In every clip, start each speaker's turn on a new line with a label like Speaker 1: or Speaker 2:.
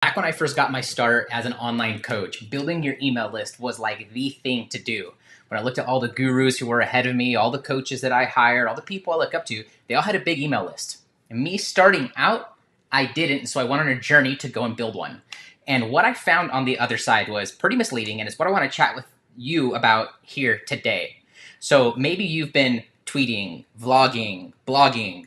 Speaker 1: Back when I first got my start as an online coach, building your email list was like the thing to do. When I looked at all the gurus who were ahead of me, all the coaches that I hired, all the people I look up to, they all had a big email list. And me starting out, I didn't, so I went on a journey to go and build one. And what I found on the other side was pretty misleading, and it's what I want to chat with you about here today. So maybe you've been tweeting, vlogging, blogging,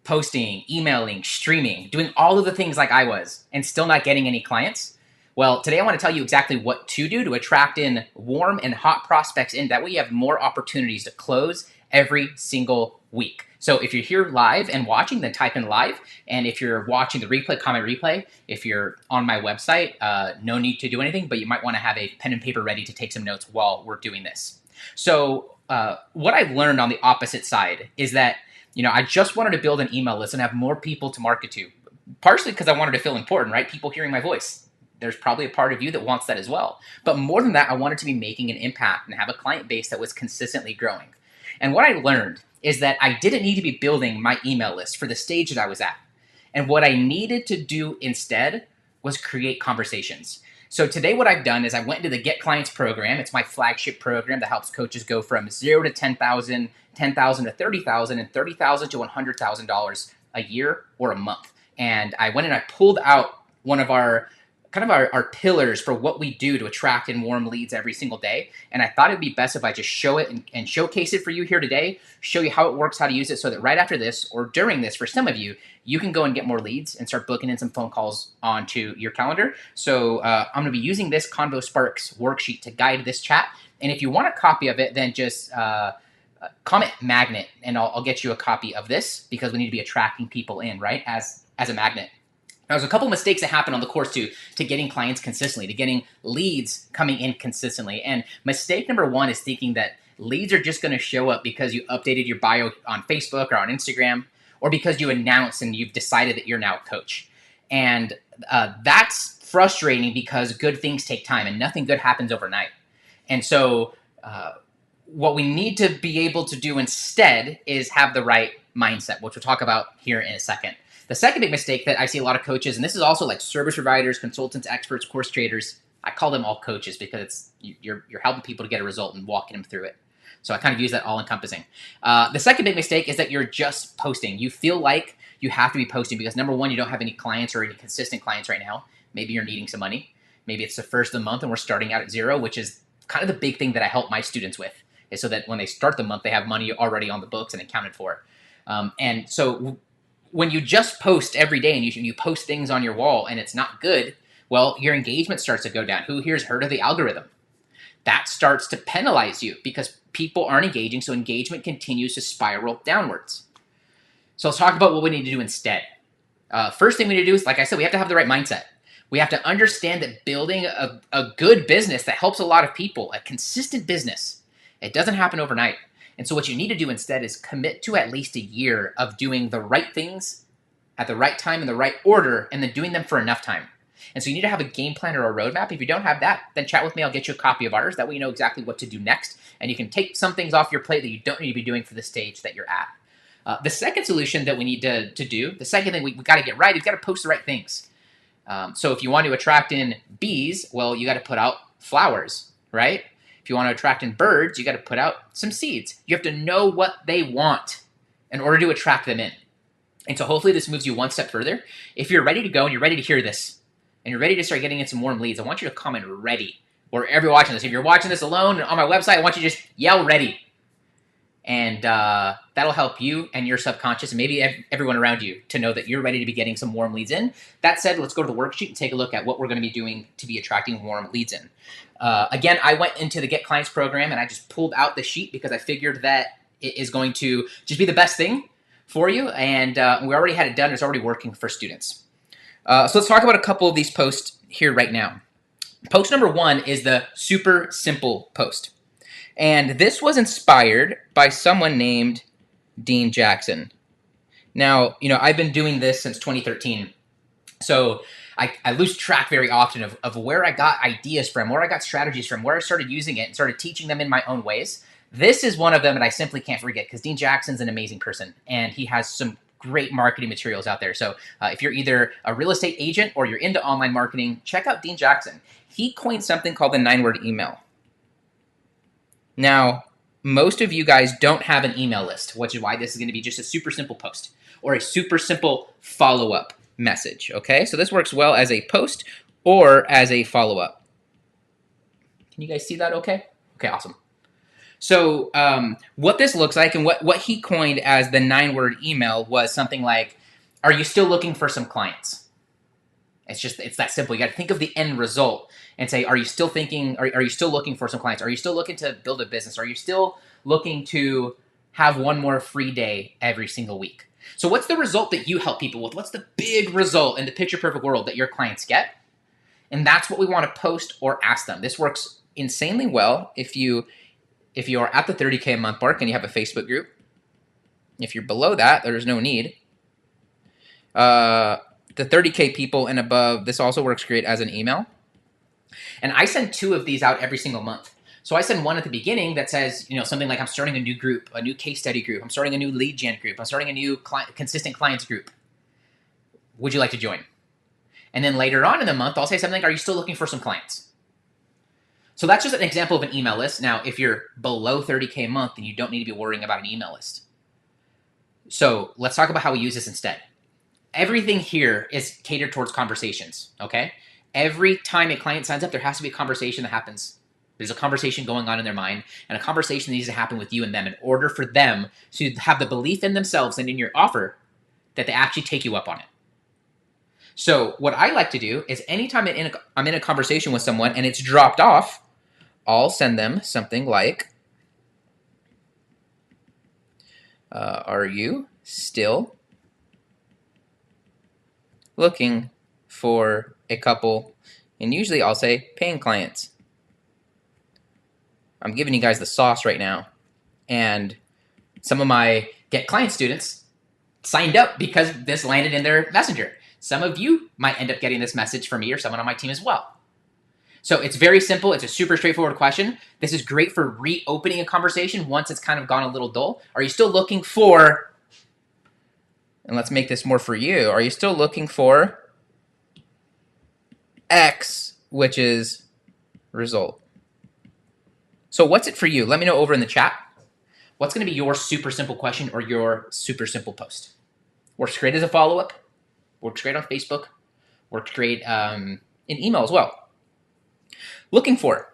Speaker 1: posting, emailing, streaming, doing all of the things like I was, and still not getting any clients? Well, today I want to tell you exactly what to do to attract in warm and hot prospects in. That way you have more opportunities to close every single week. So if you're here live and watching, then type in live. And if you're watching the replay, comment replay. If you're on my website, no need to do anything, but you might want to have a pen and paper ready to take some notes while we're doing this. So what I've learned on the opposite side is that I just wanted to build an email list and have more people to market to, partially because I wanted to feel important, right? People hearing my voice. There's probably a part of you that wants that as well. But more than that, I wanted to be making an impact and have a client base that was consistently growing. And what I learned is that I didn't need to be building my email list for the stage that I was at. And what I needed to do instead was create conversations. So today what I've done is I went into the Get Clients program. It's my flagship program that helps coaches go from 0 to 10,000, 10,000 to 30,000, and 30,000 to $100,000 a year or a month. And I went and I pulled out one of our pillars for what we do to attract and warm leads every single day. And I thought it'd be best if I just show it and showcase it for you here today, show you how it works, how to use it, so that right after this or during this, for some of you, you can go and get more leads and start booking in some phone calls onto your calendar. So I'm going to be using this Convo Sparks worksheet to guide this chat. And if you want a copy of it, then just comment magnet and I'll get you a copy of this, because we need to be attracting people in, right, as a magnet. Now, there's a couple mistakes that happen on the course to getting clients consistently, to getting leads coming in consistently. And mistake number one is thinking that leads are just going to show up because you updated your bio on Facebook or on Instagram, or because you announced and you've decided that you're now a coach. And that's frustrating because good things take time and nothing good happens overnight. And so what we need to be able to do instead is have the right mindset, which we'll talk about here in a second. The second big mistake that I see a lot of coaches, and this is also like service providers, consultants, experts, course traders, I call them all coaches because you're helping people to get a result and walking them through it. So I kind of use that all encompassing. The second big mistake is that you're just posting. You feel like you have to be posting because, number one, you don't have any clients or any consistent clients right now. Maybe you're needing some money. Maybe it's the first of the month and we're starting out at zero, which is kind of the big thing that I help my students with, is so that when they start the month, they have money already on the books and accounted for. And so when you just post every day and you post things on your wall and it's not good, well, your engagement starts to go down. Who here's heard of the algorithm? That starts to penalize you because people aren't engaging, so engagement continues to spiral downwards. So let's talk about what we need to do instead. First thing we need to do is, like I said, we have to have the right mindset. We have to understand that building a good business that helps a lot of people, a consistent business, it doesn't happen overnight. And so what you need to do instead is commit to at least a year of doing the right things at the right time in the right order, and then doing them for enough time. And so you need to have a game plan or a roadmap. If you don't have that, then chat with me. I'll get you a copy of ours. That way you know exactly what to do next. And you can take some things off your plate that you don't need to be doing for the stage that you're at. The second solution that we need to do, the second thing we got to get right, is got to post the right things. So if you want to attract in bees, well, you got to put out flowers, right? If you want to attract in birds, you got to put out some seeds. You have to know what they want in order to attract them in. And so hopefully this moves you one step further. If you're ready to go and you're ready to hear this and you're ready to start getting in some warm leads, I want you to comment ready wherever you're watching this. If you're watching this alone on my website, I want you to just yell ready. And that'll help you and your subconscious and maybe everyone around you to know that you're ready to be getting some warm leads in. That said, let's go to the worksheet and take a look at what we're going to be doing to be attracting warm leads in. Again, I went into the Get Clients program and I just pulled out the sheet because I figured that it is going to just be the best thing for you. And we already had it done. It's already working for students. So let's talk about a couple of these posts here right now. Post number one is the super simple post. And this was inspired by someone named Dean Jackson. Now, I've been doing this since 2013. So I lose track very often of where I got ideas from, where I got strategies from, where I started using it and started teaching them in my own ways. This is one of them that I simply can't forget because Dean Jackson's an amazing person and he has some great marketing materials out there. So if you're either a real estate agent or you're into online marketing, check out Dean Jackson. He coined something called the 9-word email. Now, most of you guys don't have an email list, which is why this is going to be just a super simple post or a super simple follow-up message, okay? So this works well as a post or as a follow-up. Can you guys see that okay? Okay, awesome. So what this looks like and what he coined as the 9-word email was something like, are you still looking for some clients? It's that simple. You got to think of the end result and say, are you still looking for some clients? Are you still looking to build a business? Are you still looking to have one more free day every single week? So what's the result that you help people with? What's the big result in the picture perfect world that your clients get? And that's what we want to post or ask them. This works insanely well if you are at the 30K a month mark and you have a Facebook group. If you're below that, there's no need. The 30K people and above, this also works great as an email. And I send 2 of these out every single month. So I send one at the beginning that says, something like I'm starting a new group, a new case study group. I'm starting a new lead gen group. I'm starting a new consistent clients group. Would you like to join? And then later on in the month, I'll say something like, are you still looking for some clients? So that's just an example of an email list. Now, if you're below 30K a month, then you don't need to be worrying about an email list. So let's talk about how we use this instead. Everything here is catered towards conversations, okay? Every time a client signs up, there has to be a conversation that happens. There's a conversation going on in their mind, and a conversation needs to happen with you and them in order for them to have the belief in themselves and in your offer that they actually take you up on it. So what I like to do is anytime I'm in a conversation with someone and it's dropped off, I'll send them something like, are you still looking for a couple? And usually I'll say paying clients. I'm giving you guys the sauce right now. And some of my Get Client students signed up because this landed in their messenger. Some of you might end up getting this message from me or someone on my team as well. So it's very simple. It's a super straightforward question. This is great for reopening a conversation once it's kind of gone a little dull. Are you still looking for, and let's make this more for you, are you still looking for X, which is result? So what's it for you? Let me know over in the chat. What's going to be your super simple question or your super simple post? Works great as a follow-up. Works great on Facebook. Works great in email as well. Looking for.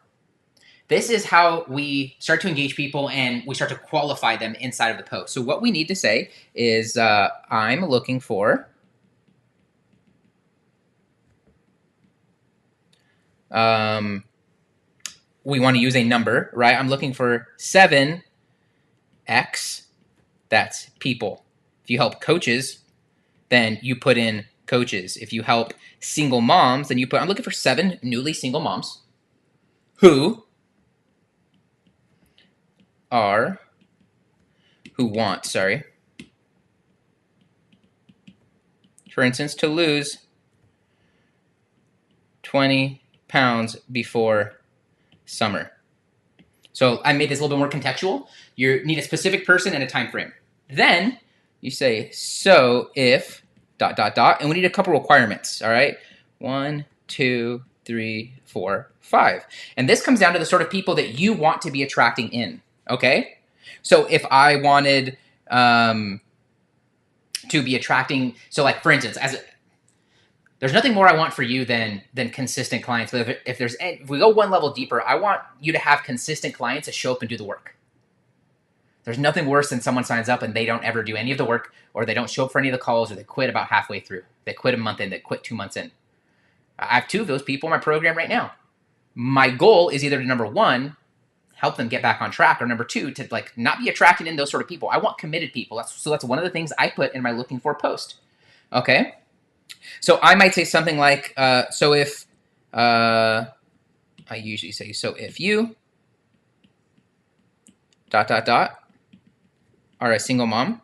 Speaker 1: This is how we start to engage people and we start to qualify them inside of the post. So what we need to say is, I'm looking for we want to use a number, right? I'm looking for 7X, that's people. If you help coaches, then you put in coaches. If you help single moms, then you put, I'm looking for 7 newly single moms who want, for instance, to lose 20 pounds before summer. So I made this a little bit more contextual. You need a specific person and a time frame. Then you say, so if ... and we need a couple requirements, all right? 1, 2, 3, 4, 5. And this comes down to the sort of people that you want to be attracting in, okay? So if I wanted to be attracting, so like for instance, there's nothing more I want for you than consistent clients. But if we go one level deeper, I want you to have consistent clients that show up and do the work. There's nothing worse than someone signs up and they don't ever do any of the work, or they don't show up for any of the calls, or they quit about halfway through. They quit a month in, they quit 2 months in. I have 2 of those people in my program right now. My goal is either to, number 1, help them get back on track, or number 2, to like not be attracted in those sort of people. I want committed people. So that's one of the things I put in my looking for post. Okay. So I might say something like, so if, I usually say, so if you, ... are a single mom.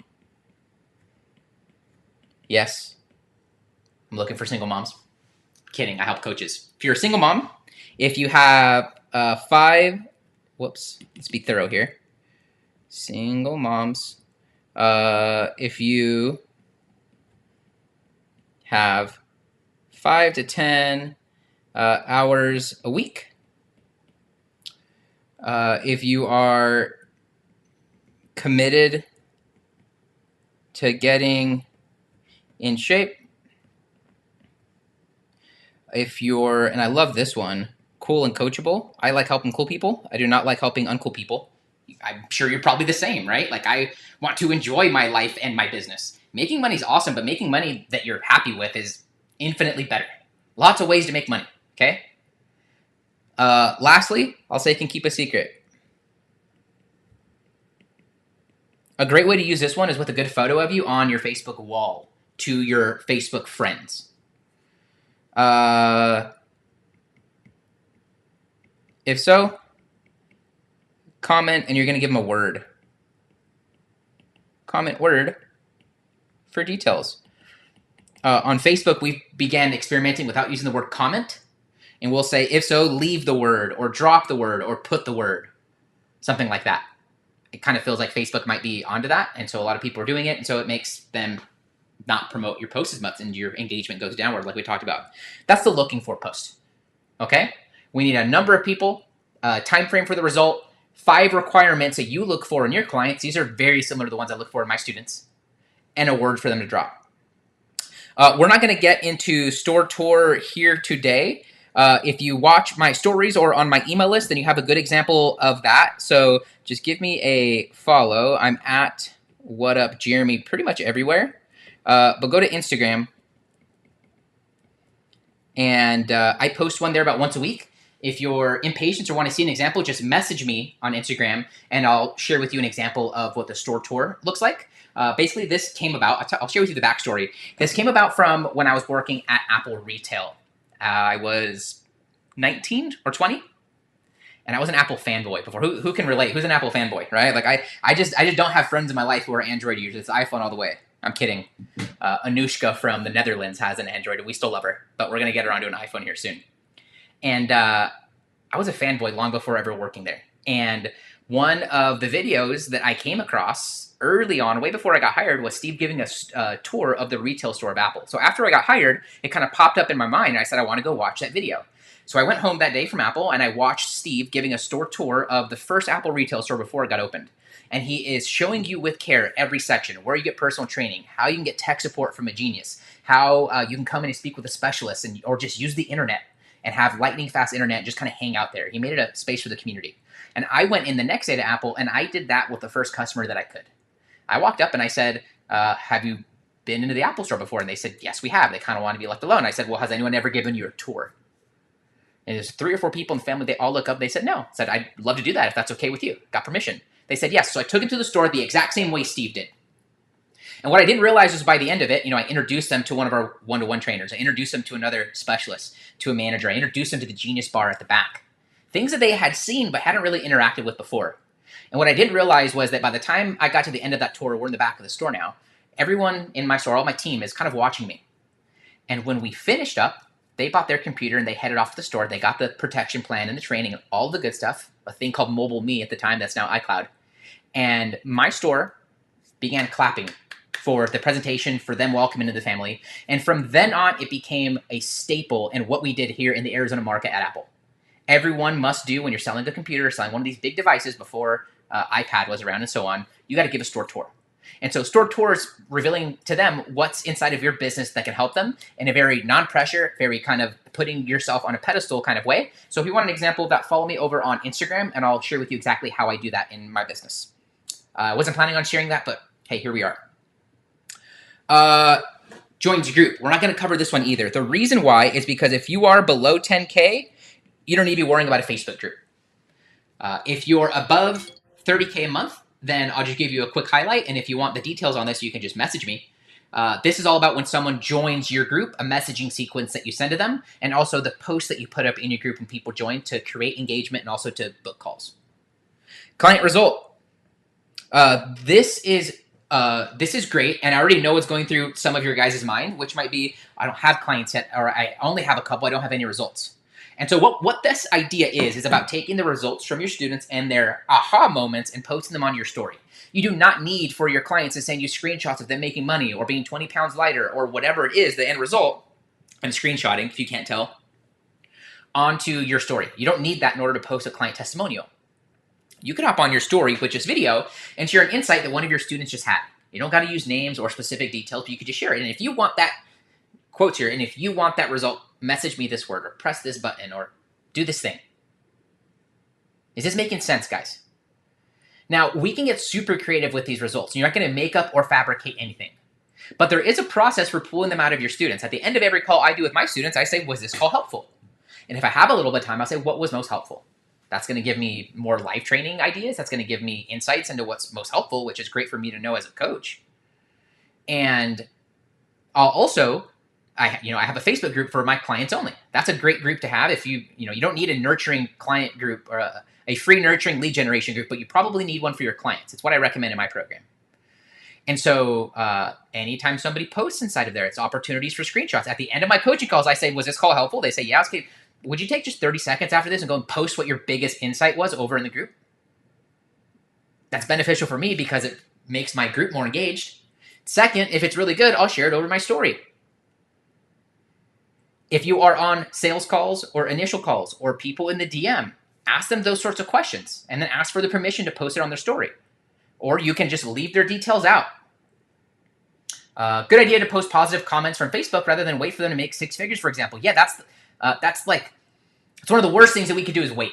Speaker 1: Yes, I'm looking for single moms. Kidding, I help coaches. If you're a single mom, if you have 5, let's be thorough here. Single moms. If you have 5 to 10 hours a week. If you are committed to getting in shape, if you're, and I love this one, cool and coachable. I like helping cool people. I do not like helping uncool people. I'm sure you're probably the same, right? Like, I want to enjoy my life and my business. Making money is awesome, but making money that you're happy with is infinitely better. Lots of ways to make money, okay? Lastly, I'll say can keep a secret. A great way to use this one is with a good photo of you on your Facebook wall to your Facebook friends. If so, comment and you're going to give them a word. Comment word for details. On Facebook, we began experimenting without using the word comment. And we'll say, if so, leave the word or drop the word or put the word. Something like that. It kind of feels like Facebook might be onto that. And so a lot of people are doing it. And so it makes them not promote your post as much and your engagement goes downward like we talked about. That's the looking for post. Okay? We need a number of people, time frame for the result, 5 requirements that you look for in your clients. These are very similar to the ones I look for in my students, and a word for them to drop. We're not going to get into store tour here today. If you watch my stories or on my email list, then you have a good example of that. So just give me a follow. I'm at What Up Jeremy pretty much everywhere. But go to Instagram. And I post one there about once a week. If you're impatient or want to see an example, just message me on Instagram, and I'll share with you an example of what the store tour looks like. Basically, this came about, I'll share with you the backstory. This came about from when I was working at Apple Retail. I was 19 or 20, and I was an Apple fanboy before. Who can relate? Who's an Apple fanboy, right? Like I just don't have friends in my life who are Android users. It's iPhone all the way. I'm kidding. Anushka from the Netherlands has an Android, and we still love her, but we're going to get her onto an iPhone here soon. And I was a fanboy long before ever working there. And one of the videos that I came across early on, way before I got hired, was Steve giving a tour of the retail store of Apple. So after I got hired, it kind of popped up in my mind, and I said, I want to go watch that video. So I went home that day from Apple, and I watched Steve giving a store tour of the first Apple retail store before it got opened. And he is showing you with care every section, where you get personal training, how you can get tech support from a genius, how you can come in and speak with a specialist, or just use the internet and have lightning fast internet and just kind of hang out there. He made it a space for the community. And I went in the next day to Apple, and I did that with the first customer that I could. I walked up and I said, have you been into the Apple store before? And they said, yes, we have. They kind of want to be left alone. I said, well, has anyone ever given you a tour? And there's 3 or 4 people in the family. They all look up. They said, no. I said, I'd love to do that if that's okay with you. Got permission. They said yes. So I took him to the store the exact same way Steve did. And what I didn't realize was by the end of it, I introduced them to one of our one-to-one trainers. I introduced them to another specialist, to a manager. I introduced them to the Genius Bar at the back. Things that they had seen but hadn't really interacted with before. And what I didn't realize was that by the time I got to the end of that tour, we're in the back of the store now, everyone in my store, all my team, is kind of watching me. And when we finished up, they bought their computer and they headed off to the store. They got the protection plan and the training and all the good stuff, a thing called Mobile Me at the time, that's now iCloud. And my store began clapping for the presentation, for them welcoming into the family. And from then on, it became a staple in what we did here in the Arizona market at Apple. Everyone must do when you're selling a computer, selling one of these big devices before iPad was around and so on, you got to give a store tour. And so store tours revealing to them what's inside of your business that can help them in a very non-pressure, very kind of putting yourself on a pedestal kind of way. So if you want an example of that, follow me over on Instagram, and I'll share with you exactly how I do that in my business. I wasn't planning on sharing that, but hey, here we are. Joins group. We're not going to cover this one either. The reason why is because if you are below 10K, you don't need to be worrying about a Facebook group. If you're above 30K a month, then I'll just give you a quick highlight. And if you want the details on this, you can just message me. This is all about when someone joins your group, a messaging sequence that you send to them, and also the posts that you put up in your group and people join to create engagement and also to book calls. Client result. This is great, and I already know what's going through some of your guys' mind, which might be, I don't have clients yet, or I only have a couple, I don't have any results. And so what this idea is about taking the results from your students and their aha moments and posting them on your story. You do not need for your clients to send you screenshots of them making money or being 20 pounds lighter or whatever it is, the end result, and screenshotting, if you can't tell, onto your story. You don't need that in order to post a client testimonial. You can hop on your story with just video and share an insight that one of your students just had. You don't got to use names or specific details, but you could just share it. And if you want that, quotes here, and if you want that result, message me this word or press this button or do this thing. Is this making sense, guys? Now, we can get super creative with these results. You're not going to make up or fabricate anything. But there is a process for pulling them out of your students. At the end of every call I do with my students, I say, was this call helpful? And if I have a little bit of time, I'll say, what was most helpful? That's going to give me more live training ideas. That's going to give me insights into what's most helpful, which is great for me to know as a coach. And I'll also, I have a Facebook group for my clients only. That's a great group to have if you don't need a nurturing client group or a free nurturing lead generation group, but you probably need one for your clients. It's what I recommend in my program. And so anytime somebody posts inside of there, it's opportunities for screenshots. At the end of my coaching calls, I say, was this call helpful? They say, yeah, okay. Would you take just 30 seconds after this and go and post what your biggest insight was over in the group? That's beneficial for me because it makes my group more engaged. Second, if it's really good, I'll share it over my story. If you are on sales calls or initial calls or people in the DM, ask them those sorts of questions and then ask for the permission to post it on their story. Or you can just leave their details out. Good idea to post positive comments from Facebook rather than wait for them to make 6 figures, for example. Yeah, that's it's one of the worst things that we could do is wait,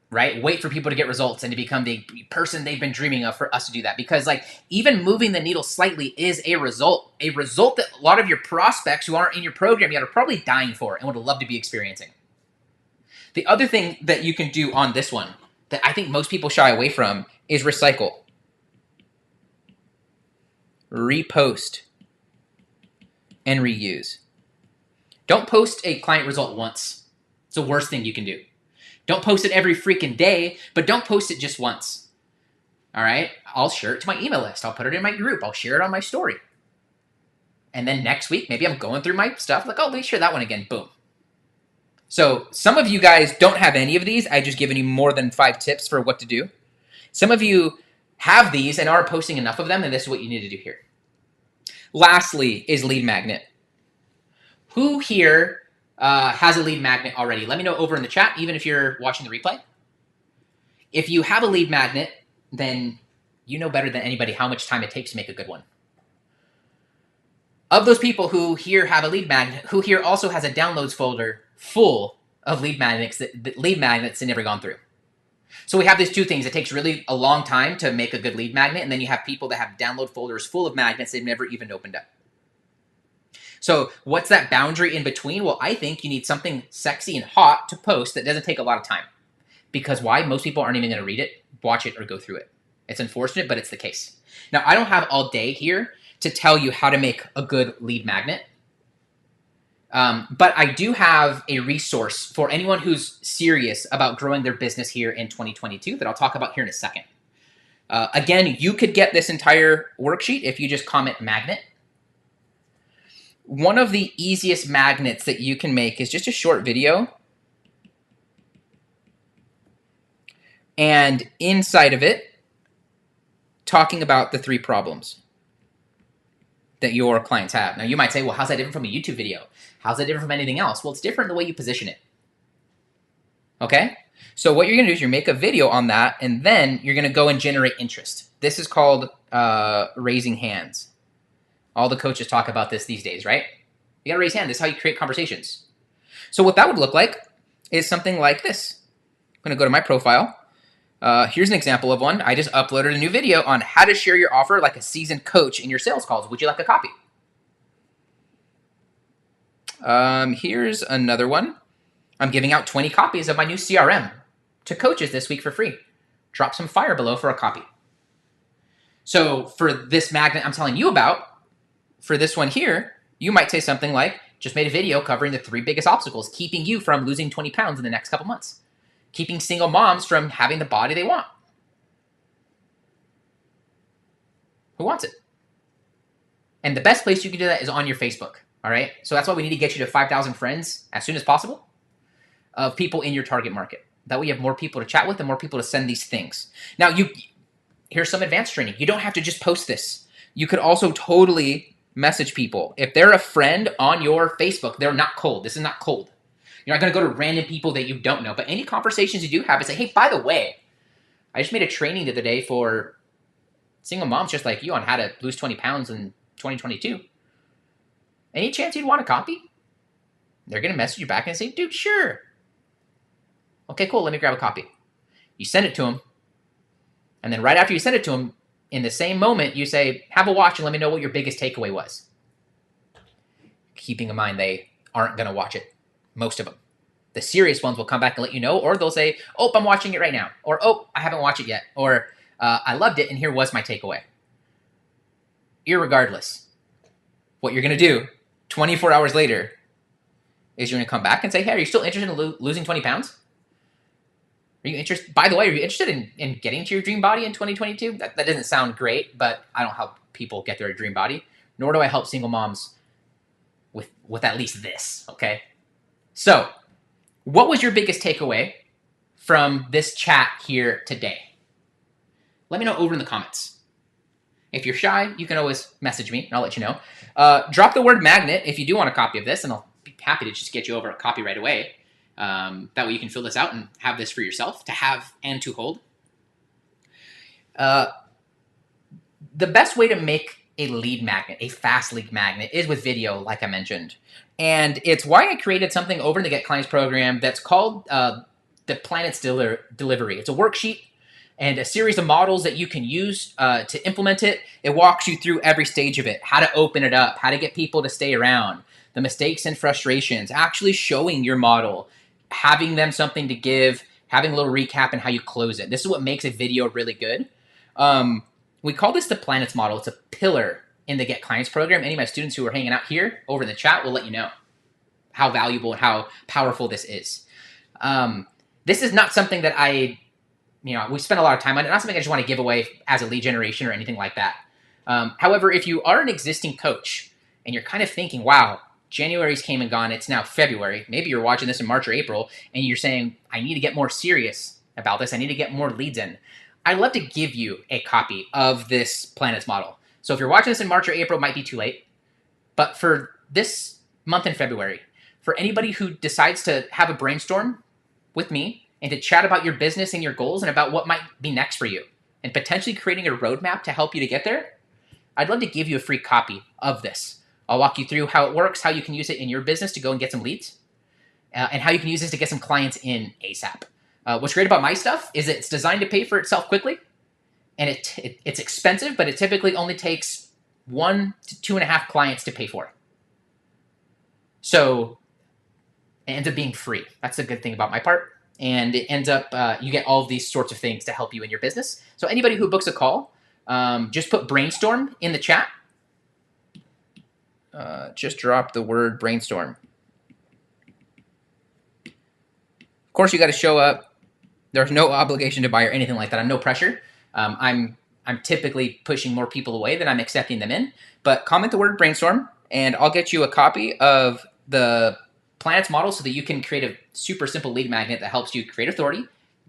Speaker 1: right? Wait for people to get results and to become the person they've been dreaming of for us to do that. Because even moving the needle slightly is a result that a lot of your prospects who aren't in your program yet are probably dying for and would love to be experiencing. The other thing that you can do on this one that I think most people shy away from is recycle. Repost and reuse. Don't post a client result once. It's the worst thing you can do. Don't post it every freaking day, but don't post it just once. All right? I'll share it to my email list. I'll put it in my group. I'll share it on my story. And then next week, maybe I'm going through my stuff, like, oh, let me share that one again. Boom. So some of you guys don't have any of these. I've just given you more than 5 tips for what to do. Some of you have these and are posting enough of them, and this is what you need to do here. Lastly is lead magnet. Who here has a lead magnet already? Let me know over in the chat, even if you're watching the replay. If you have a lead magnet, then you know better than anybody how much time it takes to make a good one. Of those people who here have a lead magnet, who here also has a downloads folder full of lead magnets that never gone through. So we have these two things. It takes really a long time to make a good lead magnet, and then you have people that have download folders full of magnets they've never even opened up. So what's that boundary in between? Well, I think you need something sexy and hot to post that doesn't take a lot of time. Because why? Most people aren't even going to read it, watch it, or go through it. It's unfortunate, but it's the case. Now, I don't have all day here to tell you how to make a good lead magnet. But I do have a resource for anyone who's serious about growing their business here in 2022 that I'll talk about here in a second. Again, you could get this entire worksheet if you just comment magnet. One of the easiest magnets that you can make is just a short video. And inside of it, talking about the 3 problems that your clients have. Now, you might say, well, how's that different from a YouTube video? How's that different from anything else? Well, it's different the way you position it. Okay? So what you're going to do is you make a video on that, and then you're going to go and generate interest. This is called raising hands. All the coaches talk about this these days, right? You got to raise hands. This is how you create conversations. So what that would look like is something like this. I'm going to go to my profile. Here's an example of one. I just uploaded a new video on how to share your offer like a seasoned coach in your sales calls. Would you like a copy? Here's another one. I'm giving out 20 copies of my new CRM to coaches this week for free. Drop some fire below for a copy. So for this magnet I'm telling you about, for this one here, you might say something like, just made a video covering the 3 biggest obstacles keeping you from losing 20 pounds in the next couple months. Keeping single moms from having the body they want. Who wants it? And the best place you can do that is on your Facebook, all right? So that's why we need to get you to 5,000 friends as soon as possible. of people in your target market. That way you have more people to chat with and more people to send these things. Now, here's some advanced training. You don't have to just post this. You could also totally message people. If they're a friend on your Facebook, they're not cold. This is not cold. You're not going to go to random people that you don't know. But any conversations you do have is say, hey, by the way, I just made a training the other day for single moms just like you on how to lose 20 pounds in 2022. Any chance you'd want a copy? They're going to message you back and say, dude, sure. Okay, cool. Let me grab a copy. You send it to them. And then right after you send it to them, in the same moment, you say, have a watch and let me know what your biggest takeaway was. Keeping in mind they aren't going to watch it. Most of them. The serious ones will come back and let you know, or they'll say, oh, I'm watching it right now. Or, oh, I haven't watched it yet. Or, I loved it and here was my takeaway. Irregardless, what you're going to do 24 hours later is you're going to come back and say, hey, are you still interested in losing 20 pounds? Are you interested? By the way, are you interested in getting to your dream body in 2022? That doesn't sound great, but I don't help people get their dream body, nor do I help single moms with at least this, okay? So, what was your biggest takeaway from this chat here today? Let me know over in the comments. If you're shy, you can always message me, and I'll let you know. Drop the word magnet if you do want a copy of this, and I'll be happy to just get you over a copy right away. That way you can fill this out and have this for yourself to have and to hold. The best way to make a lead magnet, a fast lead magnet, is with video, like I mentioned. And it's why I created something over in the Get Clients program that's called the Planets Delivery. It's a worksheet and a series of models that you can use to implement it. It walks you through every stage of it, how to open it up, how to get people to stay around, the mistakes and frustrations, actually showing your model, having them something to give, having a little recap and how you close it. This is what makes a video really good. We call this the Planets model. It's a pillar in the Get Clients program. Any of my students who are hanging out here over in the chat will let you know how valuable and how powerful this is. This is not something that we spend a lot of time on it. Not something I just want to give away as a lead generation or anything like that. However, if you are an existing coach and you're kind of thinking, wow, January's came and gone, it's now February. Maybe you're watching this in March or April and you're saying, I need to get more serious about this. I need to get more leads in. I'd love to give you a copy of this Planets model. So if you're watching this in March or April, it might be too late. But for this month in February, for anybody who decides to have a brainstorm with me and to chat about your business and your goals and about what might be next for you and potentially creating a roadmap to help you to get there, I'd love to give you a free copy of this. I'll walk you through how it works, how you can use it in your business to go and get some leads, and how you can use this to get some clients in ASAP. What's great about my stuff is it's designed to pay for itself quickly, and it's expensive, but it typically only takes 1 to 2.5 clients to pay for. So it ends up being free. That's the good thing about my part. And it ends up, you get all of these sorts of things to help you in your business. So anybody who books a call, just put brainstorm in the chat. Just drop the word brainstorm. Of course, you got to show up. There's no obligation to buy or anything like that. I'm no pressure. I'm typically pushing more people away than I'm accepting them in. But comment the word brainstorm, and I'll get you a copy of the Planets model so that you can create a super simple lead magnet that helps you create authority,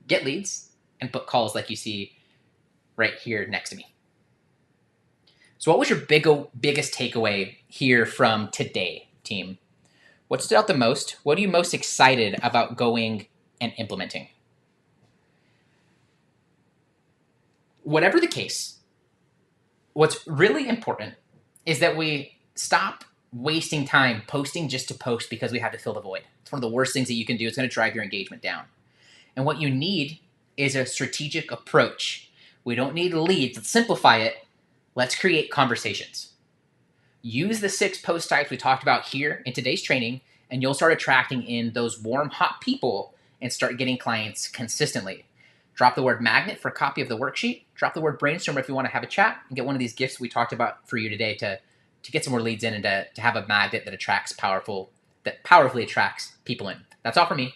Speaker 1: get leads, and book calls like you see right here next to me. So what was your biggest takeaway here from today, team? What stood out the most? What are you most excited about going and implementing? Whatever the case, what's really important is that we stop wasting time posting just to post because we have to fill the void. It's one of the worst things that you can do. It's going to drive your engagement down. And what you need is a strategic approach. We don't need leads. Let's simplify it. Let's create conversations. Use the 6 post types we talked about here in today's training, and you'll start attracting in those warm, hot people and start getting clients consistently. Drop the word magnet for a copy of the worksheet. Drop the word brainstorm if you want to have a chat and get one of these gifts we talked about for you today to get some more leads in and to have a magnet that powerfully attracts people in. That's all for me.